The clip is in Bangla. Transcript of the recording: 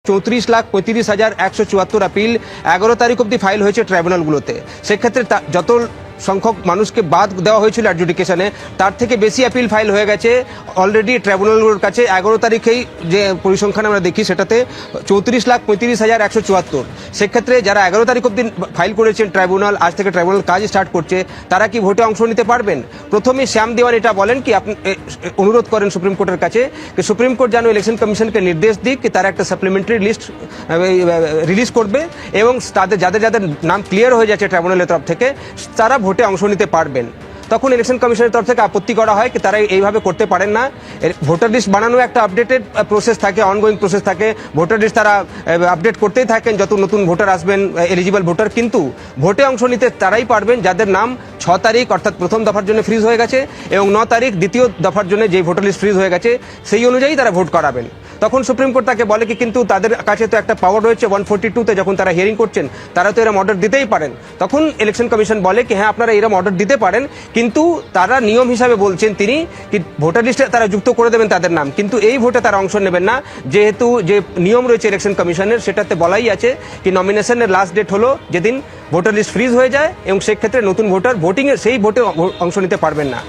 34,35,174 আপিল 11 তারিখ অব্দি ফাইল হয়েছে ট্রাইব্যুনালগুলোতে। সেক্ষেত্রে যত সংখ্যক মানুষকে বাদ দেওয়া হয়েছিল অ্যাডজুডিকেশনে তার থেকে বেশি আপিল ফাইল হয়ে গেছে অলরেডি ট্রাইব্যুনালগুলোর কাছে। 11 তারিখেই যে পরিসংখ্যান আমরা দেখি সেটাতে 34,35,174। সেক্ষেত্রে যারা 11 তারিখ অব্দি ফাইল করেছেন ট্রাইব্যুনাল, আজ থেকে ট্রাইব্যুনাল কাজ স্টার্ট করছে, তারা কি ভোটে অংশ নিতে পারবেন? প্রথমে শ্যাম দেওয়ান এটা বলেন কি আপনি অনুরোধ করেন সুপ্রিম কোর্টের কাছে সুপ্রিম কোর্ট যেন ইলেকশন কমিশনকে নির্দেশ দিক কি তারা একটা সাপ্লিমেন্টারি লিস্ট রিলিজ করবে এবং তাদের যাদের যাদের নাম ক্লিয়ার হয়ে যাচ্ছে ট্রাইব্যুনালের তরফ থেকে তারা ভোটে অংশ নিতে পারবেন। তখন ইলেকশন কমিশনের তরফ থেকে আপত্তি করা হয় কি তারা এইভাবে করতে পারেন না। ভোটার লিস্ট বানানো একটা আপডেটেড প্রসেস থাকে, অনগোয়িং প্রসেস থাকে। ভোটার লিস্ট তারা আপডেট করতেই থাকেন যত নতুন ভোটার আসবেন, এলিজিবল ভোটার। কিন্তু ভোটে অংশ নিতে তারাই পারবেন যাদের নাম 6 তারিখ অর্থাৎ প্রথম দফার জন্য ফ্রিজ হয়ে গেছে এবং 9 তারিখ দ্বিতীয় দফার জন্য যে ভোটার লিস্ট ফ্রিজ হয়ে গেছে সেই অনুযায়ী তারা ভোট করাবেন। তখন সুপ্রিম কোর্ট তাকে বলে কি কিন্তু তাদের কাছে তো একটা পাওয়ার রয়েছে 142-তে, যখন তারা হিয়ারিং করছেন তারা তো এরকম অর্ডার দিতেই পারেন। তখন ইলেকশন কমিশন বলে কি হ্যাঁ আপনারা এরকম অর্ডার দিতে পারেন, কিন্তু তারা নিয়ম হিসাবে বলছেন তিনি কি ভোটার লিস্টে তারা যুক্ত করে দেবেন তাদের নাম, কিন্তু এই ভোটে তারা অংশ নেবেন না। যেহেতু যে নিয়ম রয়েছে ইলেকশন কমিশনের সেটাতে বলাই আছে কি নমিনেশনের লাস্ট ডেট হলো যেদিন ভোটার লিস্ট ফ্রিজ হয়ে যায় এবং সেক্ষেত্রে নতুন ভোটার ভোটিং সেই ভোটে অংশ নিতে পারবেন না।